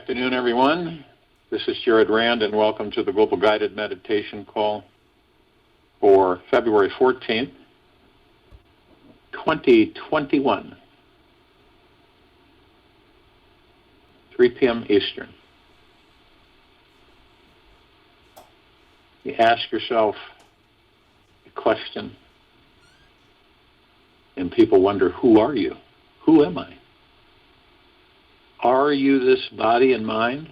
afternoon, everyone. This is Jared Rand, and welcome to the Global Guided Meditation Call for February 14th, 2021, 3 p.m. Eastern. You ask yourself a question, and people wonder, who are you? Who am I? Are you this body and mind?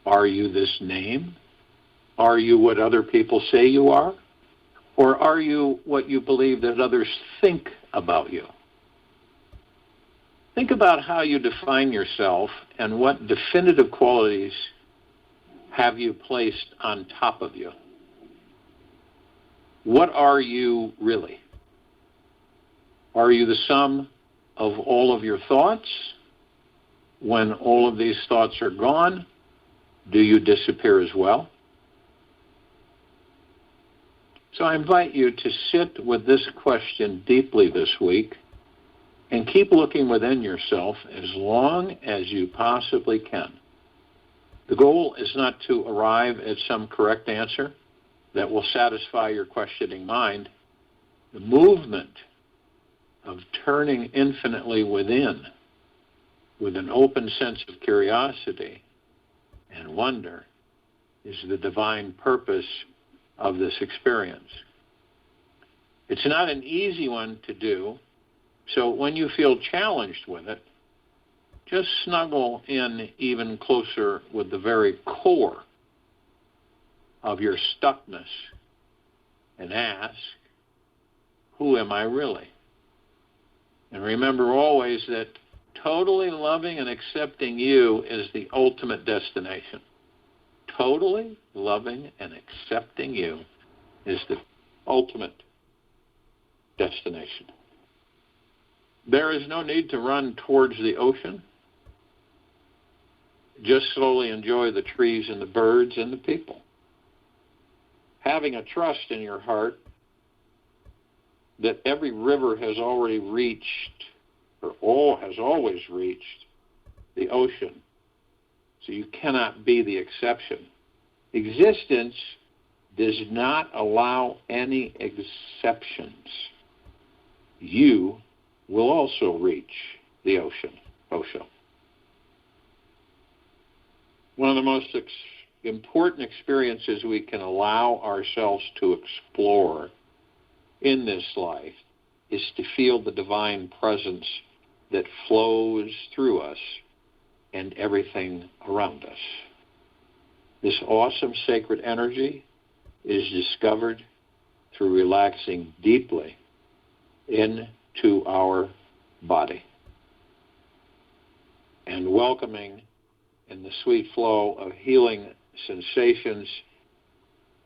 Are you this name? Are you what other people say you are? Or are you what you believe that others think about you? Think about how you define yourself and what definitive qualities have you placed on top of you. What are you really? Are you the sum of all of your thoughts? When all of these thoughts are gone, do you disappear as well? So I invite you to sit with this question deeply this week and keep looking within yourself as long as you possibly can. The goal is not to arrive at some correct answer that will satisfy your questioning mind. The movement of turning infinitely within with an open sense of curiosity and wonder is the divine purpose of this experience. It's not an easy one to do, so when you feel challenged with it, just snuggle in even closer with the very core of your stuckness and ask, who am I really? And remember always that totally loving and accepting you is the ultimate destination. Totally loving and accepting you is the ultimate destination. There is no need to run towards the ocean. Just slowly enjoy the trees and the birds and the people. Having a trust in your heart that every river has already reached, or all has always reached, the ocean. So you cannot be the exception. Existence does not allow any exceptions. You will also reach the ocean. One of the most important experiences we can allow ourselves to explore in this life is to feel the divine presence that flows through us and everything around us. This awesome sacred energy is discovered through relaxing deeply into our body and welcoming in the sweet flow of healing sensations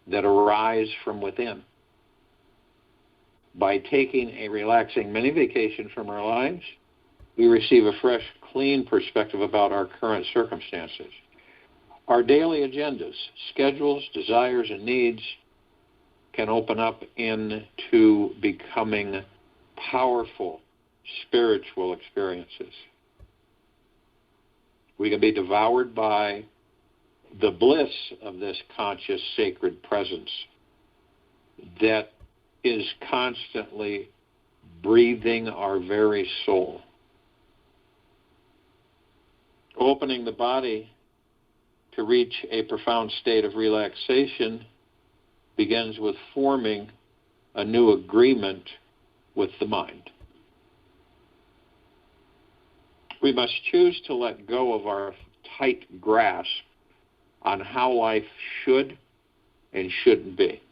that arise from within. By taking a relaxing mini vacation from our lives, we receive a fresh, clean perspective about our current circumstances. Our daily agendas, schedules, desires, and needs can open up into becoming powerful spiritual experiences. We can be devoured by the bliss of this conscious, sacred presence that is constantly breathing our very soul. Opening the body to reach a profound state of relaxation begins with forming a new agreement with the mind. We must choose to let go of our tight grasp on how life should and shouldn't be,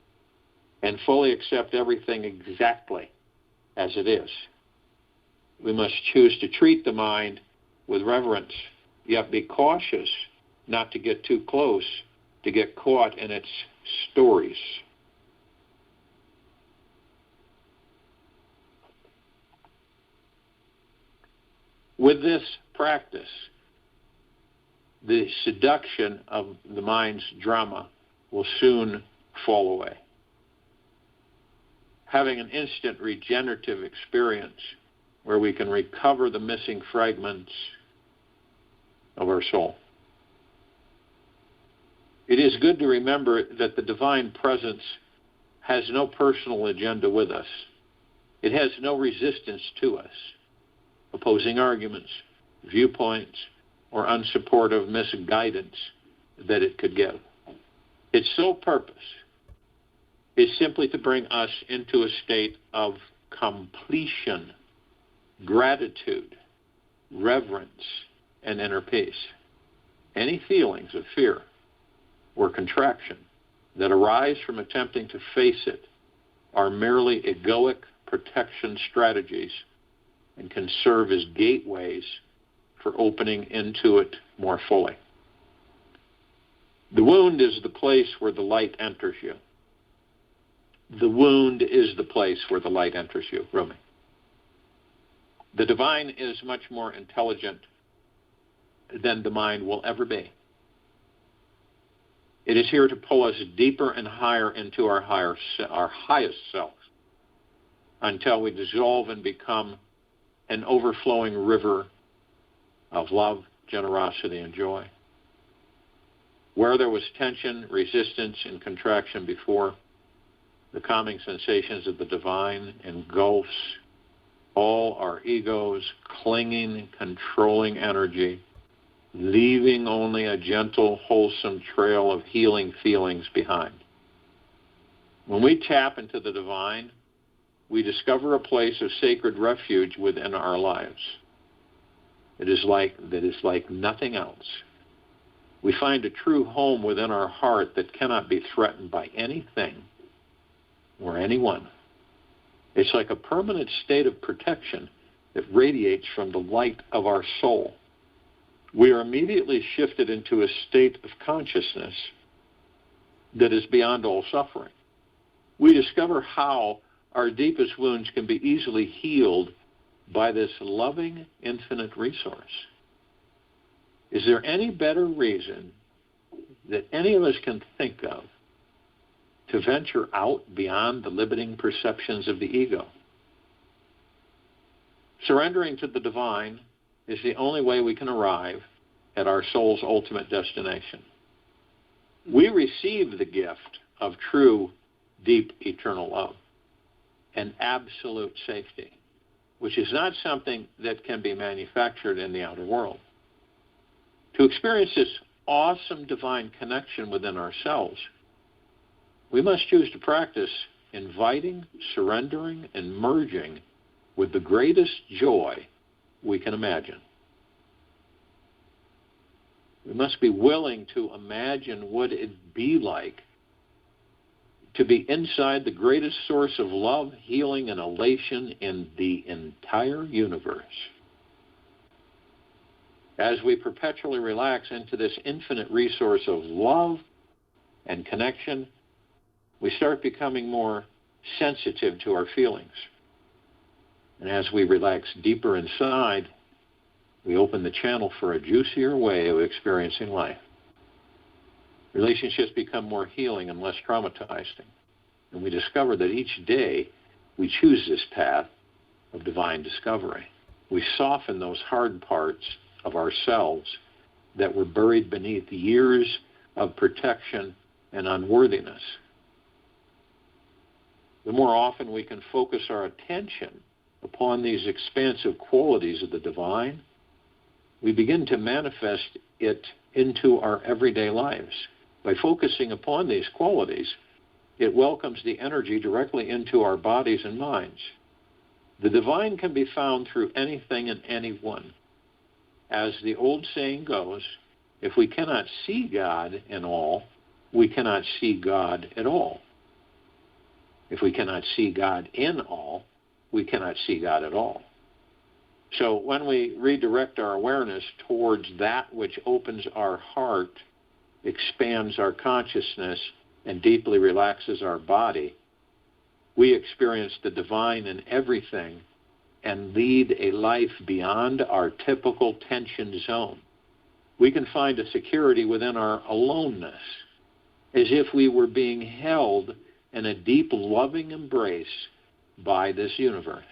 and fully accept everything exactly as it is. We must choose to treat the mind with reverence, yet be cautious not to get too close, to get caught in its stories. With this practice, the seduction of the mind's drama will soon fall away. Having an instant regenerative experience where we can recover the missing fragments of our soul. It is good to remember that the divine presence has no personal agenda with us. It has no resistance to us, opposing arguments, viewpoints, or unsupportive misguidance that it could give. Its sole purpose is simply to bring us into a state of completion, gratitude, reverence, and inner peace. Any feelings of fear or contraction that arise from attempting to face it are merely egoic protection strategies and can serve as gateways for opening into it more fully. The wound is the place where the light enters you. The wound is the place where the light enters you, Rumi. The divine is much more intelligent than the mind will ever be. It is here to pull us deeper and higher into our highest self until we dissolve and become an overflowing river of love, generosity, and joy. Where there was tension, resistance, and contraction before, the calming sensations of the divine engulfs all our egos, clinging, controlling energy, leaving only a gentle, wholesome trail of healing feelings behind. When we tap into the divine, we discover a place of sacred refuge within our lives. That is like nothing else. We find a true home within our heart that cannot be threatened by anything or anyone. It's like a permanent state of protection that radiates from the light of our soul. We are immediately shifted into a state of consciousness that is beyond all suffering. We discover how our deepest wounds can be easily healed by this loving, infinite resource. Is there any better reason that any of us can think of to venture out beyond the limiting perceptions of the ego? Surrendering to the divine is the only way we can arrive at our soul's ultimate destination. We receive the gift of true, deep, eternal love and absolute safety, which is not something that can be manufactured in the outer world. To experience this awesome divine connection within ourselves, we must choose to practice inviting, surrendering, and merging with the greatest joy we can imagine. We must be willing to imagine what it'd be like to be inside the greatest source of love, healing, and elation in the entire universe. As we perpetually relax into this infinite resource of love and connection, we start becoming more sensitive to our feelings. And as we relax deeper inside, we open the channel for a juicier way of experiencing life. Relationships become more healing and less traumatizing. And we discover that each day we choose this path of divine discovery. We soften those hard parts of ourselves that were buried beneath years of protection and unworthiness. The more often we can focus our attention upon these expansive qualities of the divine, we begin to manifest it into our everyday lives. By focusing upon these qualities, it welcomes the energy directly into our bodies and minds. The divine can be found through anything and anyone. As the old saying goes, if we cannot see God in all, we cannot see God at all. If we cannot see God in all, we cannot see God at all. So when we redirect our awareness towards that which opens our heart, expands our consciousness, and deeply relaxes our body, we experience the divine in everything and lead a life beyond our typical tension zone. We can find a security within our aloneness, as if we were being held in a deep, loving embrace by this universe.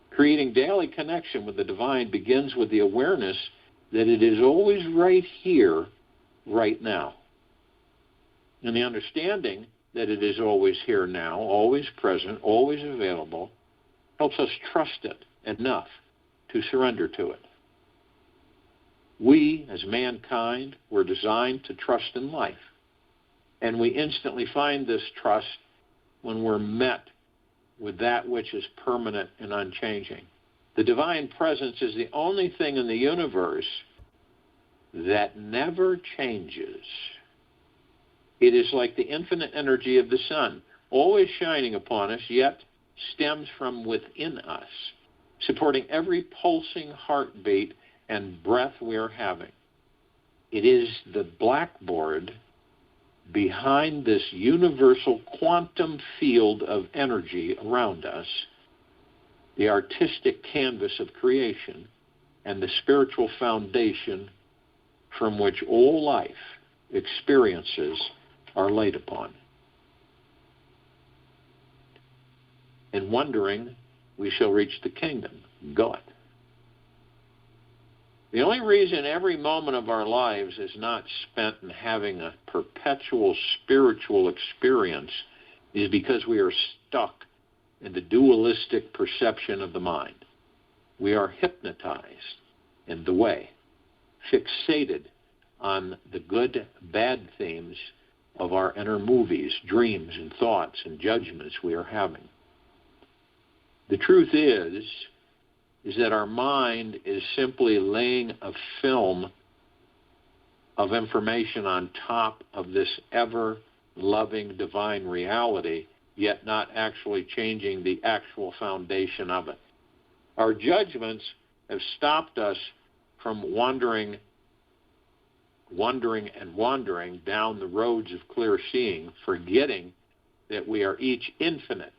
Creating daily connection with the divine begins with the awareness that it is always right here, right now. And the understanding that it is always here now, always present, always available, helps us trust it enough to surrender to it. We, as mankind, were designed to trust in life. And we instantly find this trust when we're met with that which is permanent and unchanging. The divine presence is the only thing in the universe that never changes. It is like the infinite energy of the sun, always shining upon us, yet stems from within us, supporting every pulsing heartbeat and breath we are having. It is the blackboard behind this universal quantum field of energy around us, the artistic canvas of creation, and the spiritual foundation from which all life experiences are laid upon. In wondering, we shall reach the kingdom. Go it. The only reason every moment of our lives is not spent in having a perpetual spiritual experience is because we are stuck in the dualistic perception of the mind. We are hypnotized in the way, fixated on the good, bad themes of our inner movies, dreams, and thoughts and judgments we are having. The truth is that our mind is simply laying a film of information on top of this ever-loving divine reality, yet not actually changing the actual foundation of it. Our judgments have stopped us from wandering down the roads of clear seeing, forgetting that we are each infinite,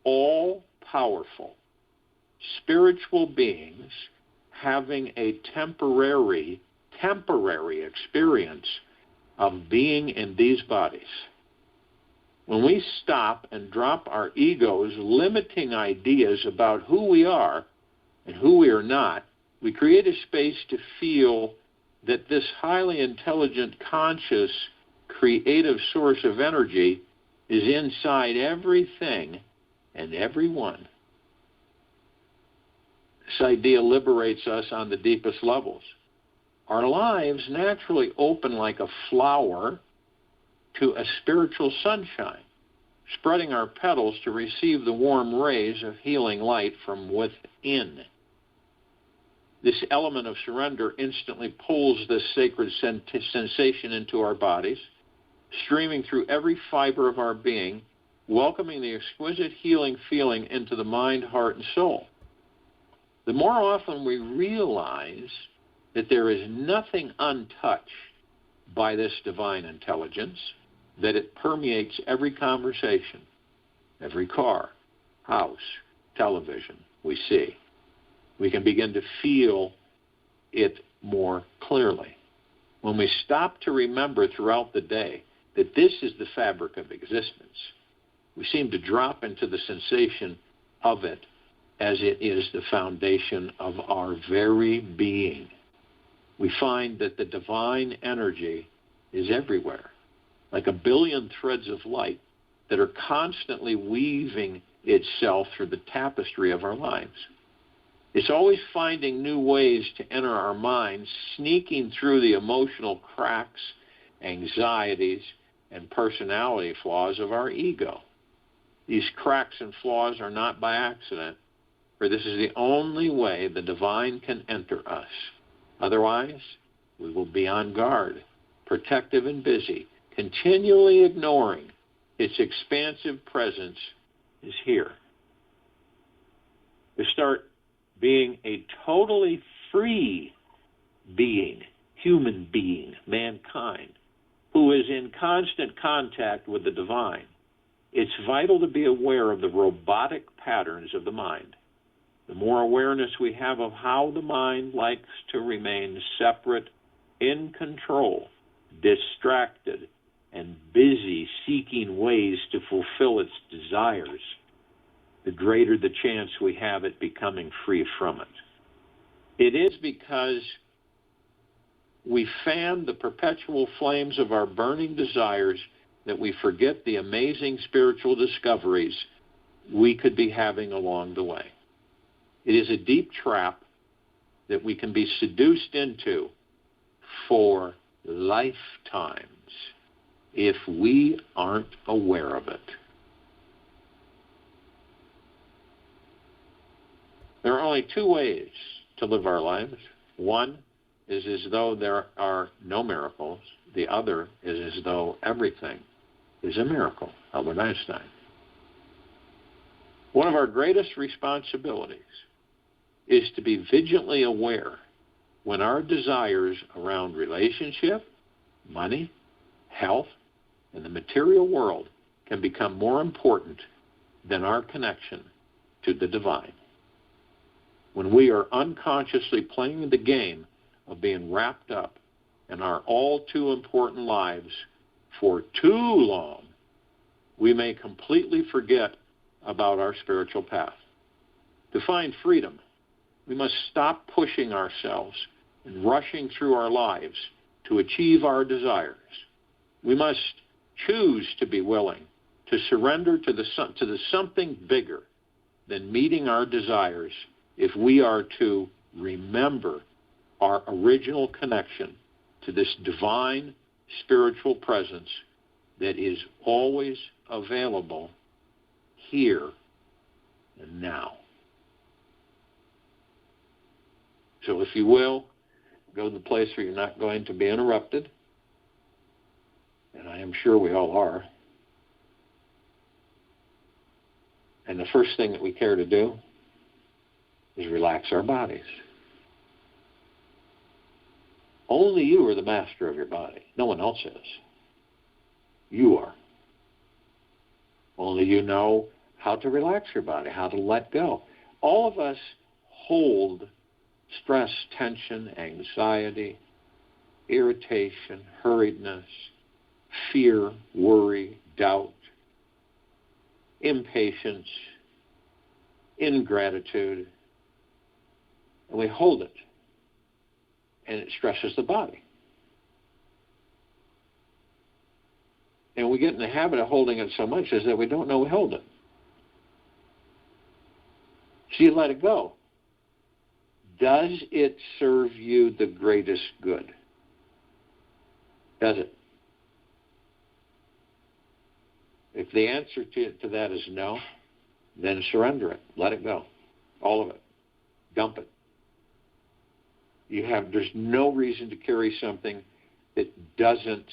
all-powerful, spiritual beings having a temporary experience of being in these bodies. When we stop and drop our ego's limiting ideas about who we are and who we are not, we create a space to feel that this highly intelligent, conscious, creative source of energy is inside everything and everyone. This idea liberates us on the deepest levels. Our lives naturally open like a flower to a spiritual sunshine, spreading our petals to receive the warm rays of healing light from within. This element of surrender instantly pulls this sacred sensation into our bodies, streaming through every fiber of our being, welcoming the exquisite healing feeling into the mind, heart, and soul. The more often we realize that there is nothing untouched by this divine intelligence, that it permeates every conversation, every car, house, television we see, we can begin to feel it more clearly. When we stop to remember throughout the day that this is the fabric of existence, we seem to drop into the sensation of it as it is the foundation of our very being. We find that the divine energy is everywhere, like a billion threads of light that are constantly weaving itself through the tapestry of our lives. It's always finding new ways to enter our minds, sneaking through the emotional cracks, anxieties, and personality flaws of our ego. These cracks and flaws are not by accident, for this is the only way the divine can enter us. Otherwise, we will be on guard, protective and busy, continually ignoring its expansive presence is here. To start being a totally free being, human being, mankind, who is in constant contact with the divine, it's vital to be aware of the robotic patterns of the mind. The more awareness we have of how the mind likes to remain separate, in control, distracted, and busy seeking ways to fulfill its desires, the greater the chance we have at becoming free from it. It is because we fan the perpetual flames of our burning desires that we forget the amazing spiritual discoveries we could be having along the way. It is a deep trap that we can be seduced into for lifetimes if we aren't aware of it. There are only two ways to live our lives. One is as though there are no miracles. The other is as though everything is a miracle. Albert Einstein. One of our greatest responsibilities is to be vigilantly aware when our desires around relationship, money, health, and the material world can become more important than our connection to the divine. When we are unconsciously playing the game of being wrapped up in our all too important lives for too long, we may completely forget about our spiritual path. To find freedom, we must stop pushing ourselves and rushing through our lives to achieve our desires. We must choose to be willing to surrender to the something bigger than meeting our desires if we are to remember our original connection to this divine spiritual presence that is always available here and now. So if you will, go to the place where you're not going to be interrupted, and I am sure we all are. And the first thing that we care to do is relax our bodies. Only you are the master of your body. No one else is. You are. Only you know how to relax your body, how to let go. All of us hold stress, tension, anxiety, irritation, hurriedness, fear, worry, doubt, impatience, ingratitude, and we hold it, and it stresses the body. And we get in the habit of holding it so much is that we don't know we hold it. So you let it go. Does it serve you the greatest good? Does it? If the answer to that is no, then surrender it. Let it go. All of it. Dump it. There's no reason to carry something that doesn't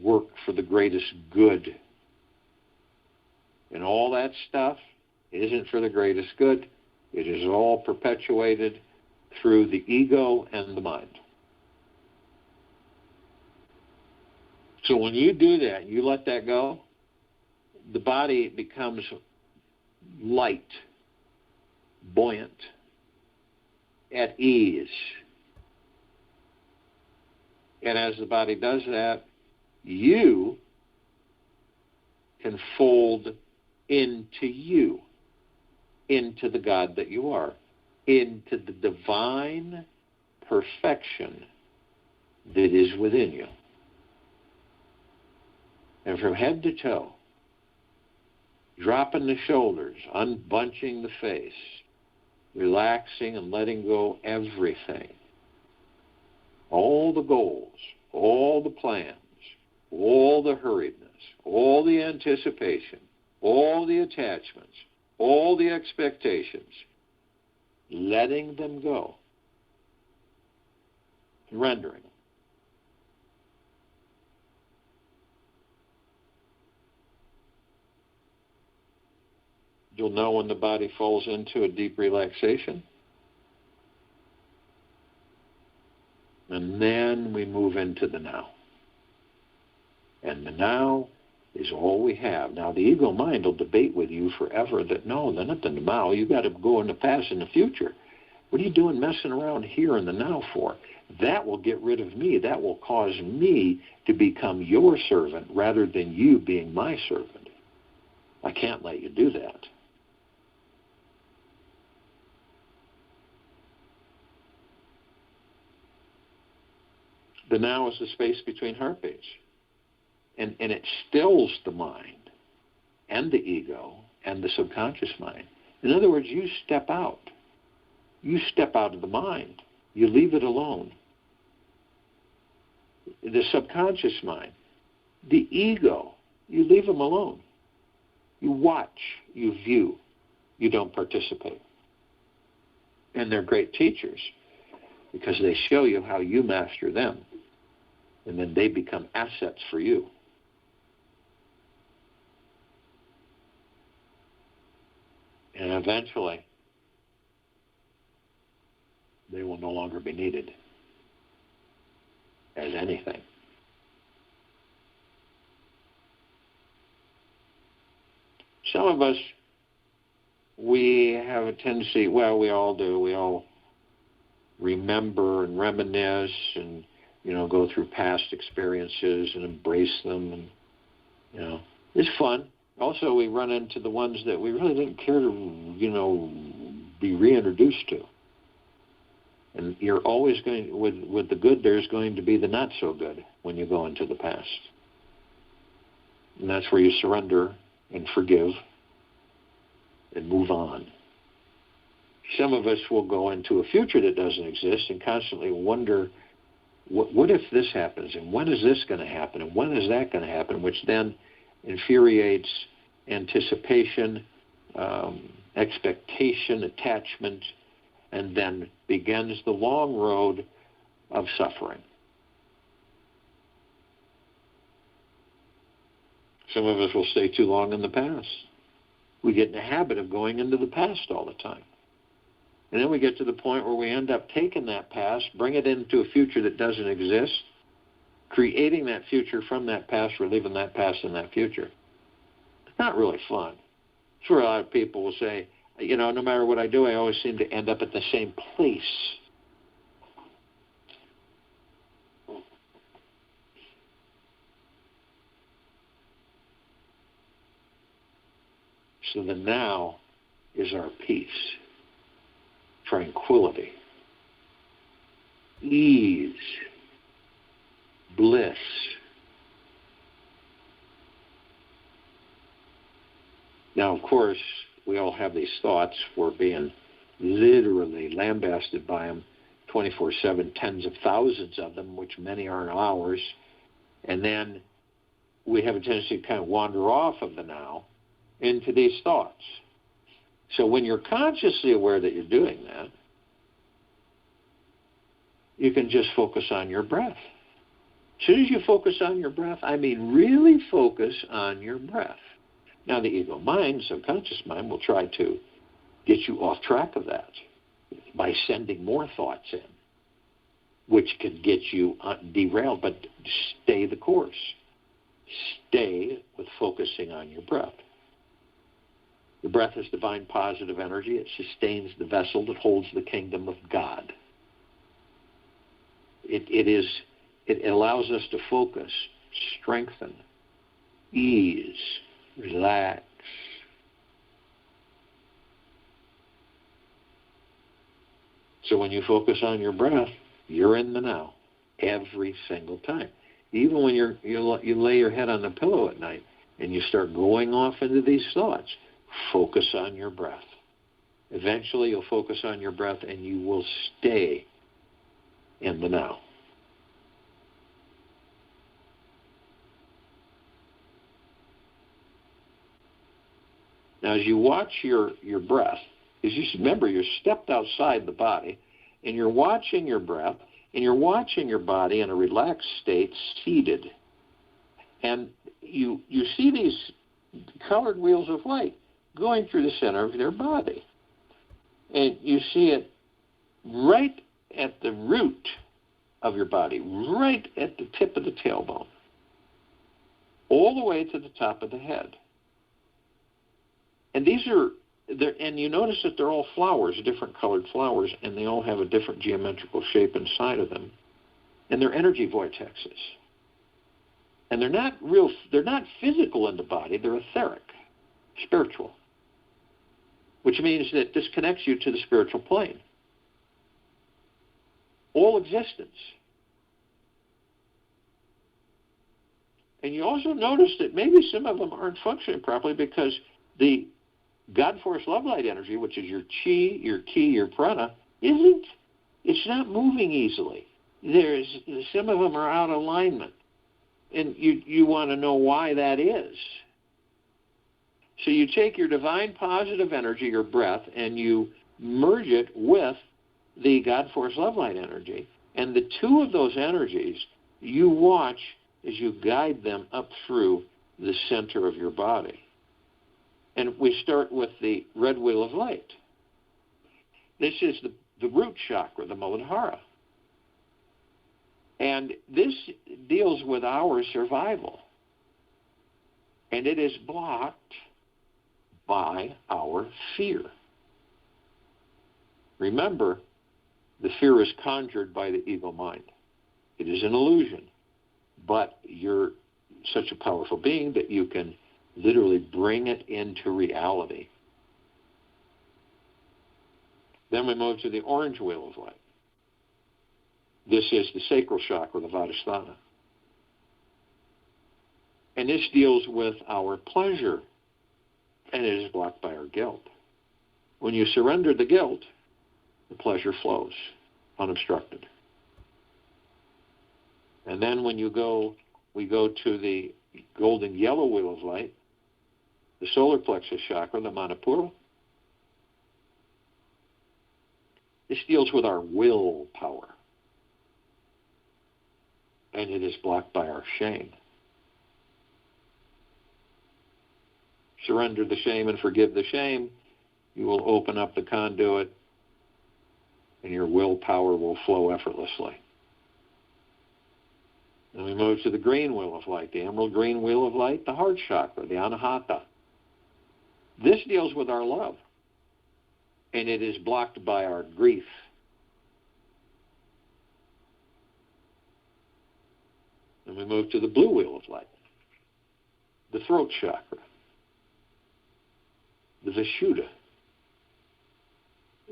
work for the greatest good. And all that stuff isn't for the greatest good. It is all perpetuated through the ego and the mind. So when you do that, you let that go, the body becomes light, buoyant, at ease. And as the body does that, you can fold into you, into the God that you are, into the divine perfection that is within you. And from head to toe, dropping the shoulders, unbunching the face, relaxing and letting go everything. All the goals, all the plans, all the hurriedness, all the anticipation, all the attachments, all the expectations, letting them go, surrendering. You'll know when the body falls into a deep relaxation. And then we move into the now. And the now is all we have. Now, the ego mind will debate with you forever that, no, they're not the now. You've got to go in the past and the future. What are you doing messing around here in the now for? That will get rid of me. That will cause me to become your servant rather than you being my servant. I can't let you do that. The now is the space between heartbeats. And it stills the mind and the ego and the subconscious mind. In other words, you step out. You step out of the mind. You leave it alone. The subconscious mind, the ego, you leave them alone. You watch, you view, you don't participate. And they're great teachers because they show you how you master them. And then they become assets for you. And eventually, they will no longer be needed as anything. Some of us, we have a tendency, well, we all do, we all remember and reminisce and, go through past experiences and embrace them, and, it's fun. Also, we run into the ones that we really didn't care to, be reintroduced to. And you're always going, with the good, there's going to be the not so good when you go into the past. And that's where you surrender and forgive and move on. Some of us will go into a future that doesn't exist and constantly wonder, what if this happens? And when is this going to happen? And when is that going to happen? Which then infuriates anticipation, expectation, attachment, and then begins the long road of suffering. Some of us will stay too long in the past. We get in the habit of going into the past all the time. And then we get to the point where we end up taking that past, bring it into a future that doesn't exist, creating that future from that past, reliving that past in that future. It's not really fun. It's where a lot of people will say, no matter what I do, I always seem to end up at the same place. So the now is our peace, tranquility, ease, bliss. Now, of course, we all have these thoughts. We're being literally lambasted by them 24/7, tens of thousands of them, which many aren't ours. And then we have a tendency to kind of wander off of the now into these thoughts. So when you're consciously aware that you're doing that, you can just focus on your breath. As soon as you focus on your breath, I mean really focus on your breath. Now the ego mind, subconscious mind, will try to get you off track of that by sending more thoughts in, which can get you derailed, but stay the course. Stay with focusing on your breath. The breath is divine positive energy. It sustains the vessel that holds the kingdom of God. It allows us to focus, strengthen, ease, relax. So when you focus on your breath, you're in the now every single time. Even when you lay your head on the pillow at night and you start going off into these thoughts, focus on your breath. Eventually you'll focus on your breath and you will stay in the now. Now, as you watch your breath, because you remember you're stepped outside the body, and you're watching your breath, and you're watching your body in a relaxed state, seated, and you see these colored wheels of light going through the center of their body, and you see it right at the root of your body, right at the tip of the tailbone, all the way to the top of the head. And and you notice that they're all flowers, different colored flowers, and they all have a different geometrical shape inside of them. And they're energy vortexes. And they're not physical in the body, they're etheric, spiritual. Which means that this connects you to the spiritual plane. All existence And you also notice that maybe some of them aren't functioning properly because the God Force Love Light energy, which is your chi, your ki, your prana, it's not moving easily. Some of them are out of alignment. And you want to know why that is. So you take your divine positive energy, your breath, and you merge it with the God Force Love Light energy. And the two of those energies, you watch as you guide them up through the center of your body. And we start with the red wheel of light. This is the root chakra, the Muladhara. And this deals with our survival. And it is blocked by our fear. Remember, the fear is conjured by the ego mind. It is an illusion. But you're such a powerful being that you can literally bring it into reality. Then we move to the orange wheel of light. This is the sacral chakra, the Vadasthana. And this deals with our pleasure, and it is blocked by our guilt. When you surrender the guilt, the pleasure flows unobstructed. And then when we go to the golden yellow wheel of light, the solar plexus chakra, the Manipura. This deals with our willpower. And it is blocked by our shame. Surrender the shame and forgive the shame. You will open up the conduit and your willpower will flow effortlessly. And we move to the green wheel of light, the emerald green wheel of light, the heart chakra, the Anahata. This deals with our love, and it is blocked by our grief. And we move to the blue wheel of light, the throat chakra, the Vishuddha.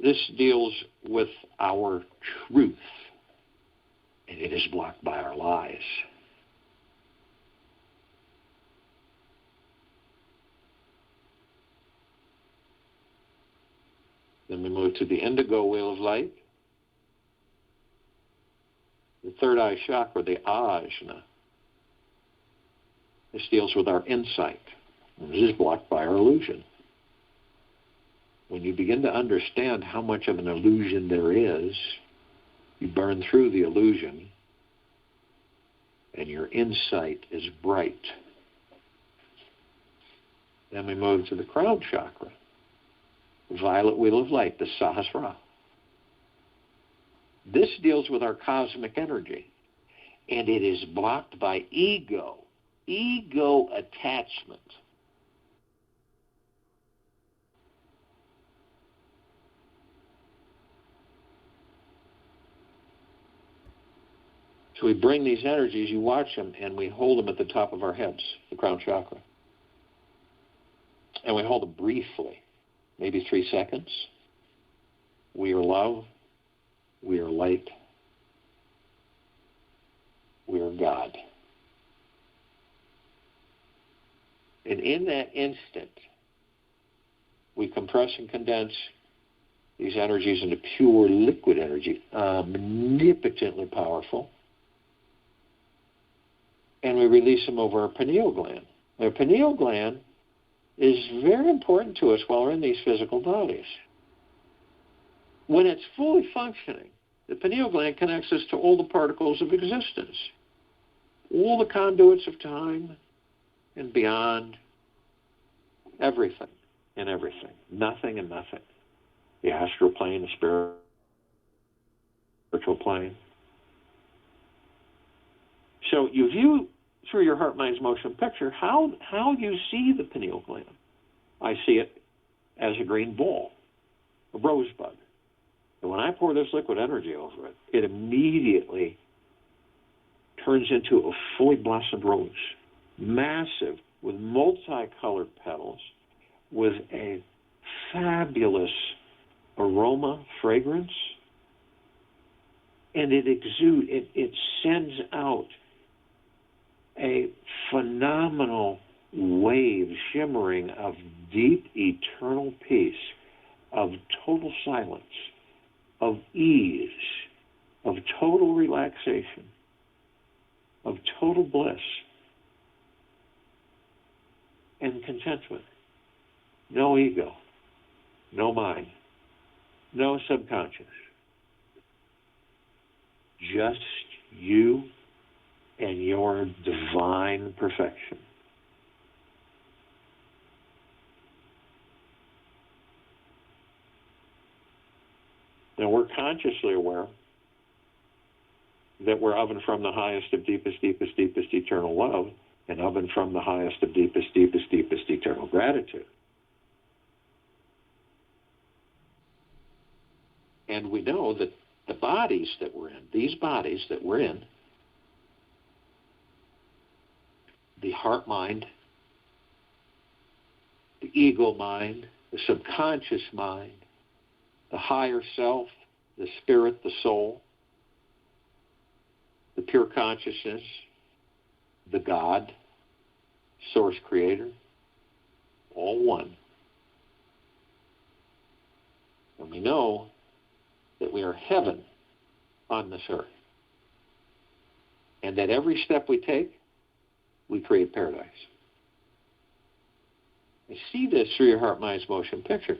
This deals with our truth, and it is blocked by our lies. Then we move to the indigo wheel of light, the third eye chakra, the Ajna. This deals with our insight, and this is blocked by our illusion. When you begin to understand how much of an illusion there is, you burn through the illusion, and your insight is bright. Then we move to the crown chakra, the violet wheel of light, the Sahasrara. This deals with our cosmic energy, and it is blocked by ego attachment. So we bring these energies, you watch them, and we hold them at the top of our heads, the crown chakra. And we hold them briefly, maybe 3 seconds. We are love. We are light. We are God. And in that instant, we compress and condense these energies into pure liquid energy, omnipotently powerful. And we release them over our pineal gland. Our pineal gland is very important to us while we're in these physical bodies. When it's fully functioning, the pineal gland connects us to all the particles of existence, all the conduits of time and beyond, everything and everything, nothing and nothing. The astral plane, the spiritual plane. So you view through your heart, mind's motion picture how you see the pineal gland. I see it as a green ball, a rosebud. And when I pour this liquid energy over it, it immediately turns into a fully blossomed rose, massive, with multicolored petals, with a fabulous aroma, fragrance, and it sends out a phenomenal wave shimmering of deep, eternal peace, of total silence, of ease, of total relaxation, of total bliss and contentment. No ego, no mind, no subconscious. Just you and your divine perfection. Now we're consciously aware that we're of and from the highest of deepest, deepest, deepest eternal love, and of and from the highest of deepest, deepest, deepest eternal gratitude. And we know that the bodies that we're in, these bodies that we're in, the heart mind, the ego mind, the subconscious mind, the higher self, the spirit, the soul, the pure consciousness, the God, source creator, all one. And we know that we are heaven on this earth. And that every step we take, we create paradise. And see this through your heart, mind's motion picture.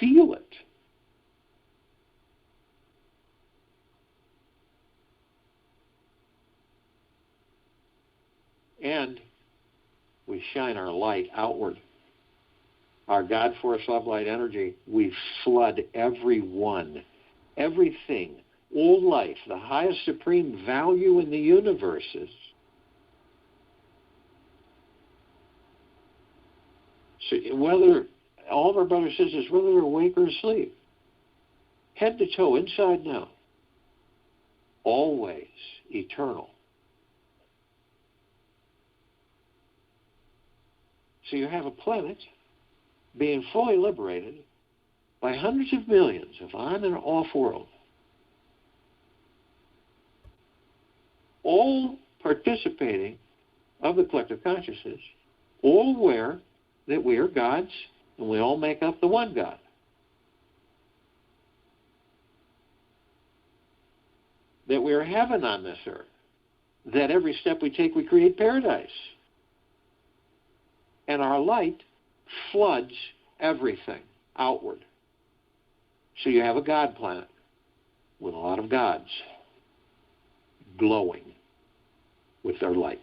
Feel it. And we shine our light outward. Our God force, love, light, energy, we flood everyone, everything, all life, the highest supreme value in the universe is. So whether, all of our brothers and sisters, whether they're awake or asleep, head to toe, inside and out, always eternal. So you have a planet being fully liberated by hundreds of millions of on and off world, all participating of the collective consciousness, all aware that we are gods and we all make up the one God. That we are heaven on this earth. That every step we take we create paradise. And our light floods everything outward. So you have a God planet with a lot of gods glowing with their light.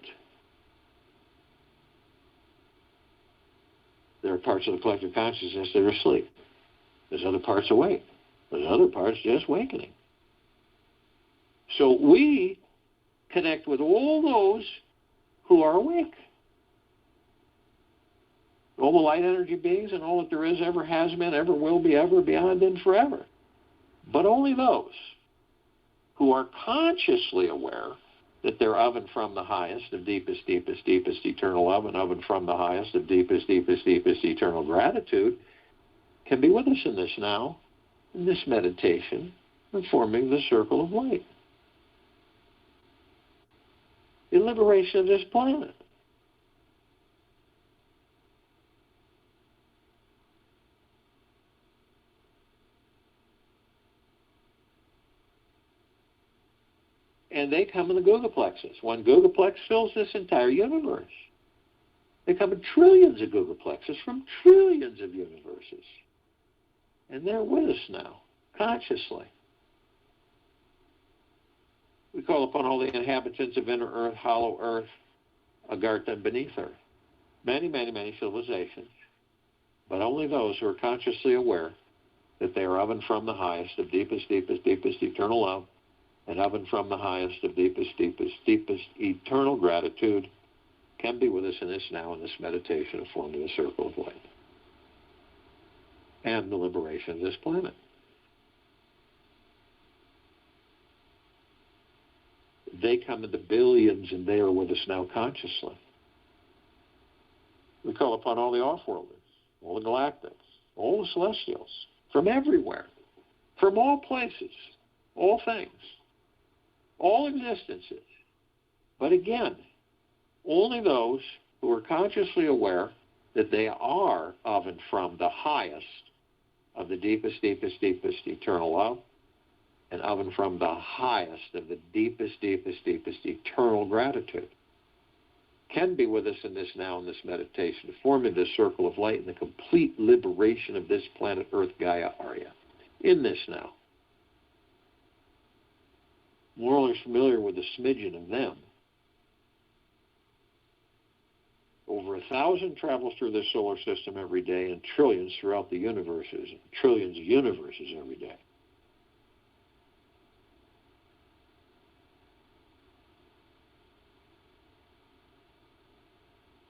There are parts of the collective consciousness that are asleep. There's other parts awake. There's other parts just awakening. So we connect with all those who are awake. All the light energy beings and all that there is, ever has been, ever will be, ever, beyond, and forever. But only those who are consciously aware that they're of and from the highest of deepest, deepest, deepest eternal love, and of and from the highest of deepest, deepest, deepest eternal gratitude can be with us in this now, in this meditation, and forming the circle of light. The liberation of this planet. And they come in the gigaplexes. One gigaplex fills this entire universe. They come in trillions of gigaplexes from trillions of universes. And they're with us now, consciously. We call upon all the inhabitants of inner earth, hollow earth, Agartha, and beneath earth. Many, many, many civilizations, but only those who are consciously aware that they are of and from the highest of deepest, deepest, deepest eternal love, and of and from the highest of deepest, deepest, deepest eternal gratitude can be with us in this now, in this meditation of forming the circle of light and the liberation of this planet. They come in the billions and they are with us now consciously. We call upon all the off-worlders, all the galactics, all the celestials, from everywhere, from all places, all things, all existences. But again, Only those who are consciously aware that they are of and from the highest of the deepest, deepest, deepest eternal love, and of and from the highest of the deepest, deepest, deepest eternal gratitude, can be with us in this now, in this meditation, forming this circle of light and the complete liberation of this planet Earth, Gaia, Arya, in this now. We're only familiar with a smidgen of them. Over 1,000 travels through this solar system every day, and trillions throughout the universes, trillions of universes every day.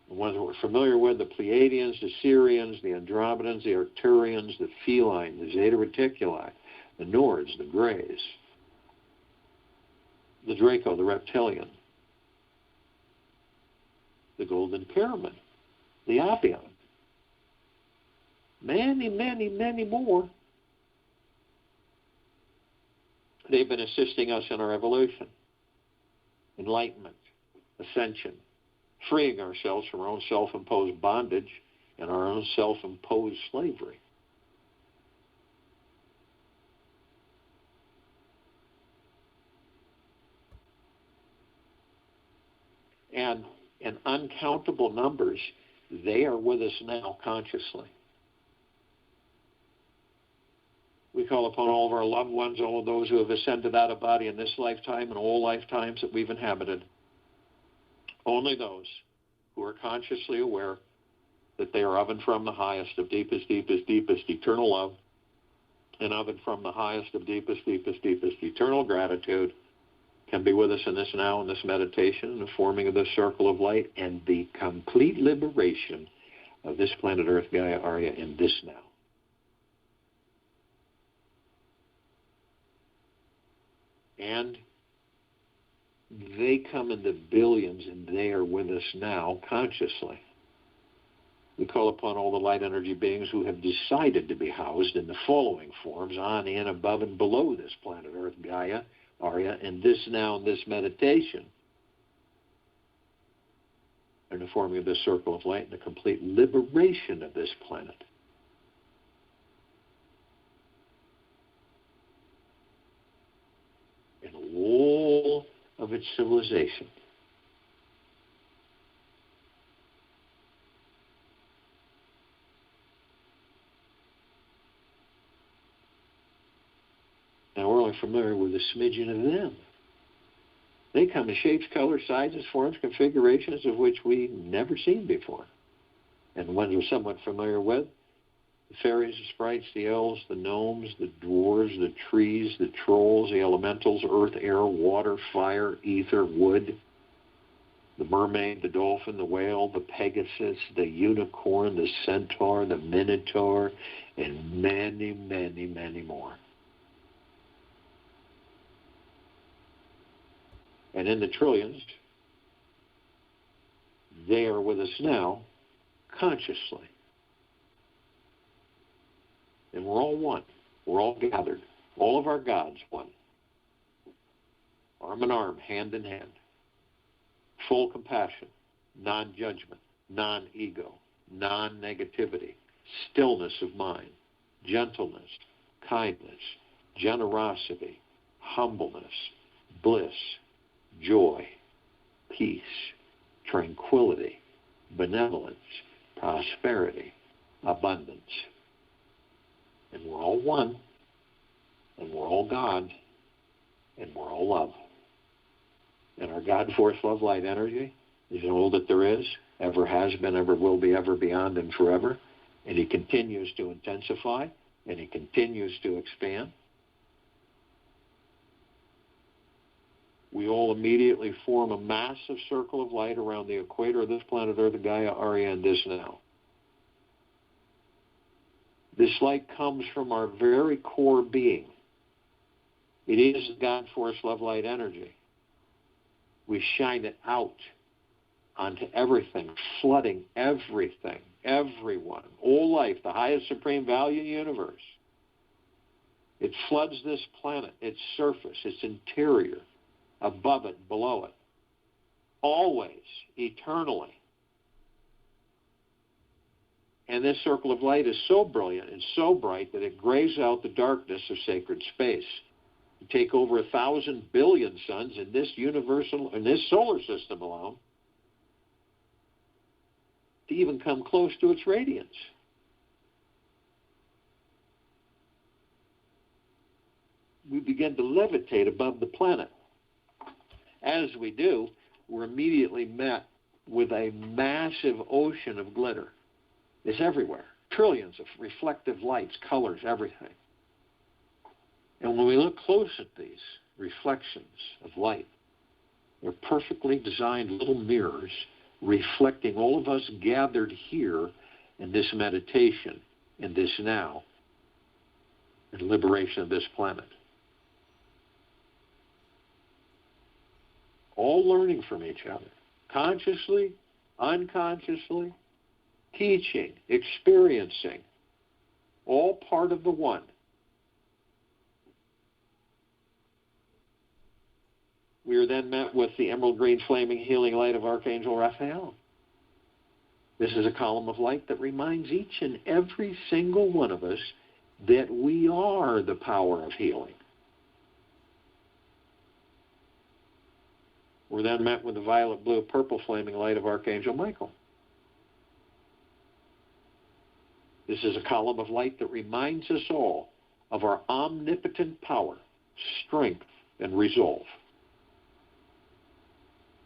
The ones that we're familiar with, the Pleiadians, the Sirians, the Andromedans, the Arcturians, the Feline, the Zeta Reticuli, the Nords, the Greys, the Draco, the Reptilian, the Golden Pyramid, the Apion. Many, many, many more. They've been assisting us in our evolution, enlightenment, ascension, freeing ourselves from our own self-imposed bondage and our own self-imposed slavery. And in uncountable numbers, they are with us now consciously. We call upon all of our loved ones, all of those who have ascended out of body in this lifetime and all lifetimes that we've inhabited. Only those who are consciously aware that they are of and from the highest of deepest, deepest, deepest eternal love, and of and from the highest of deepest, deepest, deepest eternal gratitude, can be with us in this now, in this meditation, in the forming of this circle of light, and the complete liberation of this planet Earth, Gaia, Arya, in this now. And they come in the billions, and they are with us now consciously. We call upon all the light energy beings who have decided to be housed in the following forms, on, in, above, and below this planet Earth, Gaia, Arya, and this now, in this meditation, and the forming of this circle of light and the complete liberation of this planet. And all of its civilization. Now we're only familiar with a smidgen of them. They come in shapes, colors, sizes, forms, configurations of which we've never seen before. And ones we're somewhat familiar with, the fairies, the sprites, the elves, the gnomes, the dwarves, the trees, the trolls, the elementals, earth, air, water, fire, ether, wood, the mermaid, the dolphin, the whale, the pegasus, the unicorn, the centaur, the minotaur, and many, many, many more. And in the trillions, they are with us now consciously. And we're all one. We're all gathered. All of our gods one. Arm in arm, hand in hand. Full compassion, non-judgment, non-ego, non-negativity, stillness of mind, gentleness, kindness, generosity, humbleness, bliss, joy, peace, tranquility, benevolence, prosperity, abundance. And we're all one, and we're all God, and we're all love. And our God force, love, light, energy is all that there is, ever has been, ever will be, ever beyond, and forever. And He continues to intensify, and He continues to expand. We all immediately form a massive circle of light around the equator of this planet Earth, Gaia, Arya, and this now. This light comes from our very core being. It is God force, love, light, energy. We shine it out onto everything, flooding everything, everyone, all life, the highest supreme value in the universe. It floods this planet, its surface, its interior, above it, below it. always, eternally. And this circle of light is so brilliant and so bright that it grays out the darkness of sacred space. You take over 1,000 billion suns in this solar system alone to even come close to its radiance. We begin to levitate above the planet. As we do, we're immediately met with a massive ocean of glitter. It's everywhere. Trillions of reflective lights, colors, everything. And when we look close at these reflections of light, they're perfectly designed little mirrors reflecting all of us gathered here in this meditation, in this now, in liberation of this planet. All learning from each other, consciously, unconsciously, teaching, experiencing, all part of the one. We are then met with the emerald green flaming healing light of Archangel Raphael. This is a column of light that reminds each and every single one of us that we are the power of healing. We're then met with the violet, blue, purple flaming light of Archangel Michael. This is a column of light that reminds us all of our omnipotent power, strength, and resolve.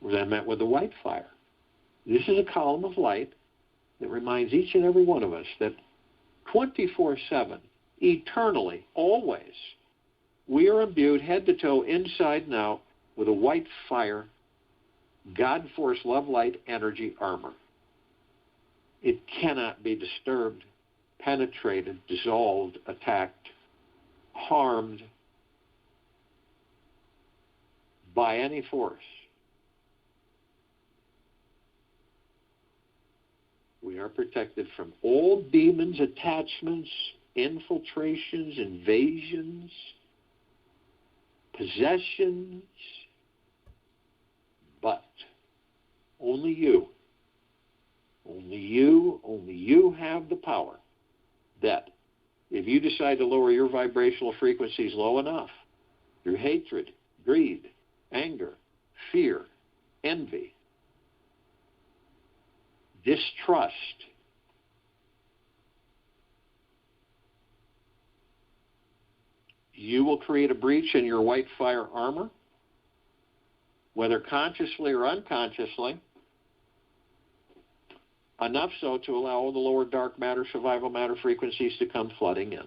We're then met with the white fire. This is a column of light that reminds each and every one of us that 24/7, eternally, always, we are imbued head to toe, inside and out, with a white fire, God force, love, light, energy, armor. It cannot be disturbed, penetrated, dissolved, attacked, harmed by any force. We are protected from all demons, attachments, infiltrations, invasions, possessions, but only you have the power that if you decide to lower your vibrational frequencies low enough through hatred, greed, anger, fear, envy, distrust, you will create a breach in your white fire armor, whether consciously or unconsciously, enough so to allow all the lower dark matter, survival matter frequencies to come flooding in.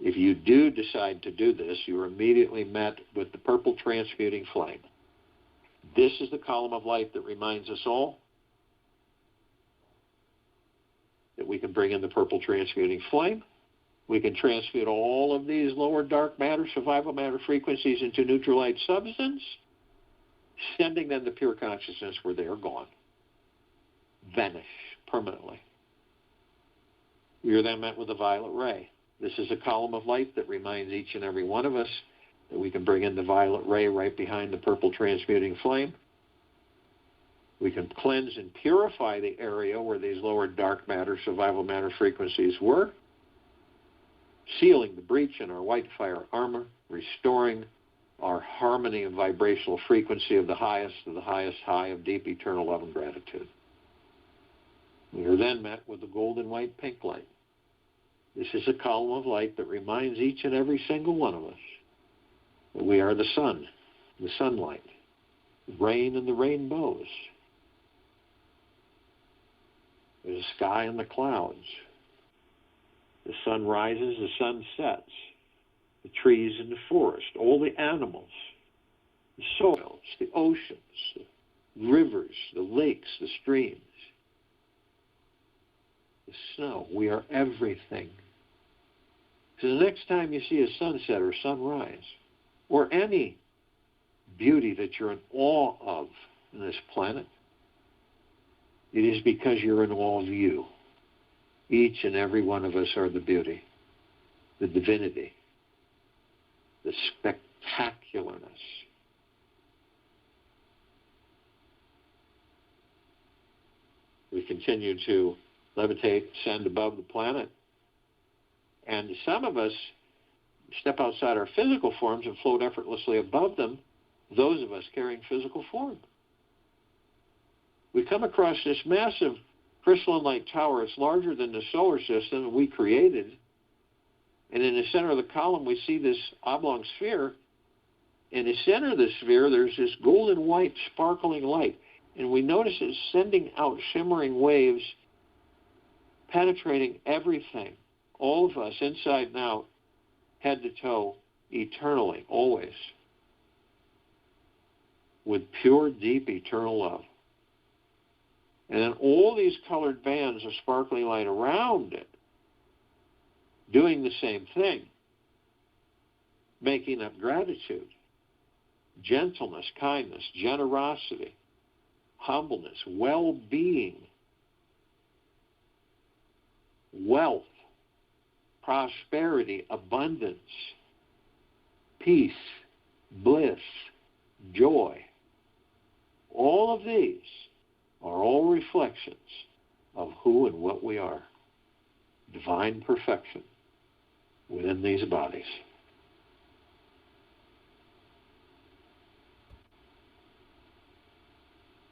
If you do decide to do this, you are immediately met with the purple transmuting flame. This is the column of light that reminds us all that we can bring in the purple transmuting flame. We can transmute all of these lower dark matter, survival matter frequencies into neutral light substance, sending them to pure consciousness where they are gone, vanish permanently. We are then met with the violet ray. This is a column of light that reminds each and every one of us that we can bring in the violet ray right behind the purple transmuting flame. We can cleanse and purify the area where these lower dark matter, survival matter frequencies were, sealing the breach in our white fire armor, restoring our harmony and vibrational frequency of the highest high of deep eternal love and gratitude. We are then met with the golden white pink light. This is a column of light that reminds each and every single one of us that we are the sun, the sunlight, the rain and the rainbows, the sky and the clouds. The sun rises, the sun sets, the trees and the forest, all the animals, the soils, the oceans, the rivers, the lakes, the streams, the snow. We are everything. So the next time you see a sunset or sunrise, or any beauty that you're in awe of in this planet, it is because you're in awe of you. Each and every one of us are the beauty, the divinity, the spectacularness. continue to levitate, ascend above the planet. And some of us step outside our physical forms and float effortlessly above them, those of us carrying physical form. We come across this massive crystalline light tower. It's larger than the solar system we created. And in the center of the column, we see this oblong sphere. In the center of the sphere, there's this golden white sparkling light. And we notice it's sending out shimmering waves, penetrating everything, all of us, inside and out, head to toe, eternally, always, with pure, deep, eternal love. And then all these colored bands of sparkling light around it, doing the same thing, making up gratitude, gentleness, kindness, generosity, humbleness, well-being, wealth, prosperity, abundance, peace, bliss, joy. All of these are all reflections of who and what we are. Divine perfection within these bodies.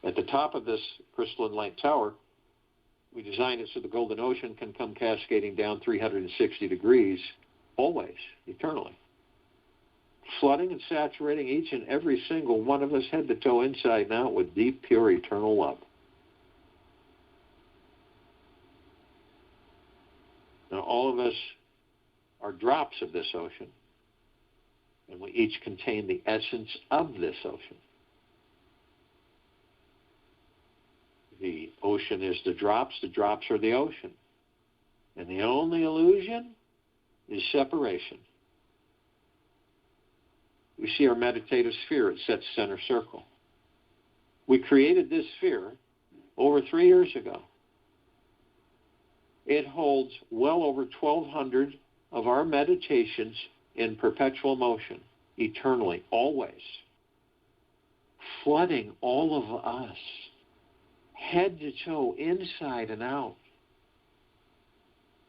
At the top of this crystalline light tower, we designed it so the golden ocean can come cascading down 360 degrees, always, eternally, flooding and saturating each and every single one of us head to toe, inside and out, with deep, pure, eternal love. Now, all of us are drops of this ocean, and we each contain the essence of this ocean. The ocean is the drops are the ocean. And the only illusion is separation. We see our meditative sphere, it sets center circle. We created this sphere over 3 years ago. It holds well over 1,200 of our meditations in perpetual motion, eternally, always, flooding all of us, head to toe, inside and out.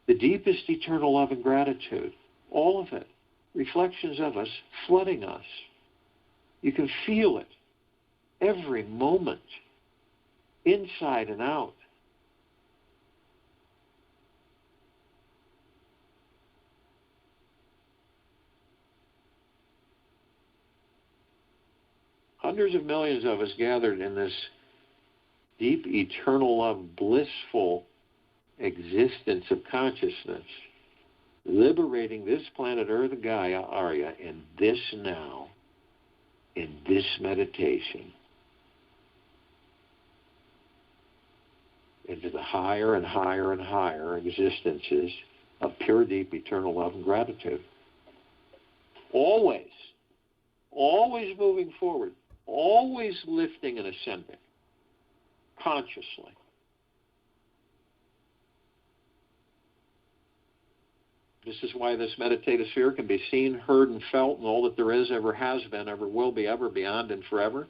The deepest eternal love and gratitude, all of it, reflections of us, flooding us. You can feel it every moment, inside and out. Hundreds of millions of us gathered in this deep, eternal love, blissful existence of consciousness, liberating this planet Earth, Gaia, Arya, in this now, in this meditation, into the higher and higher and higher existences of pure, deep, eternal love and gratitude. Always, always moving forward, always lifting and ascending, consciously. This is why this meditative sphere can be seen, heard, and felt, and all that there is, ever has been, ever will be, ever, beyond, and forever.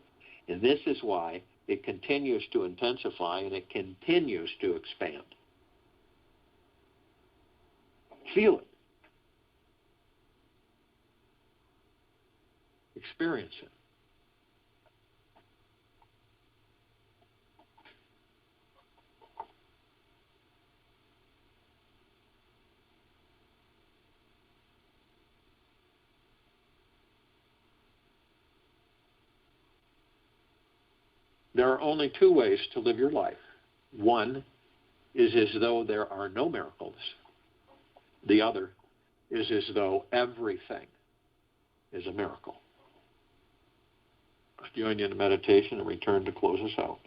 And this is why it continues to intensify and it continues to expand. Feel it. Experience it. There are only two ways to live your life. One is as though there are no miracles. The other is as though everything is a miracle. I'll join you in meditation and return to close us out.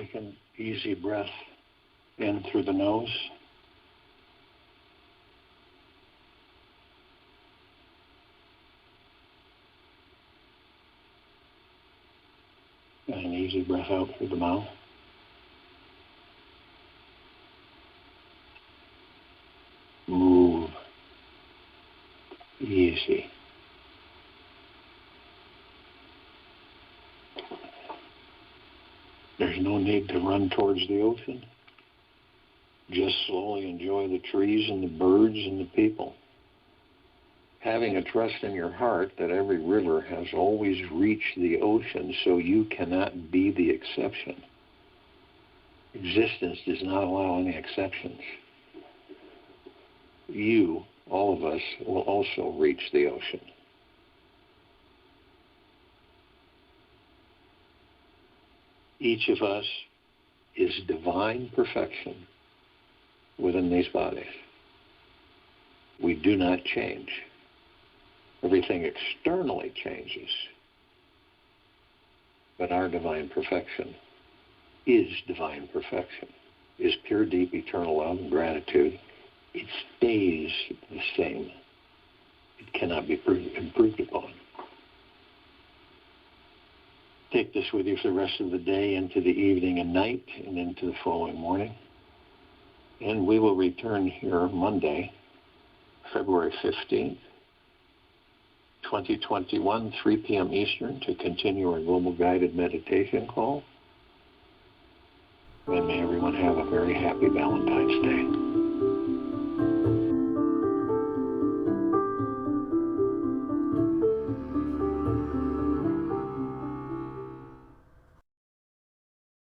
Take an easy breath in through the nose. And an easy breath out through the mouth. Move. Easy. There's no need to run towards the ocean. Just slowly enjoy the trees and the birds and the people. Having a trust in your heart that every river has always reached the ocean, so you cannot be the exception. Existence does not allow any exceptions. You, all of us, will also reach the ocean. Each of us is divine perfection within these bodies. We do not change. Everything externally changes. But our divine perfection is divine perfection, is pure, deep, eternal love and gratitude. It stays the same. It cannot be improved upon. Take this with you for the rest of the day, into the evening and night, and into the following morning. And we will return here Monday, February 15th, 2021, 3 p.m. Eastern, to continue our global guided meditation call. And may everyone have a very happy Valentine's Day.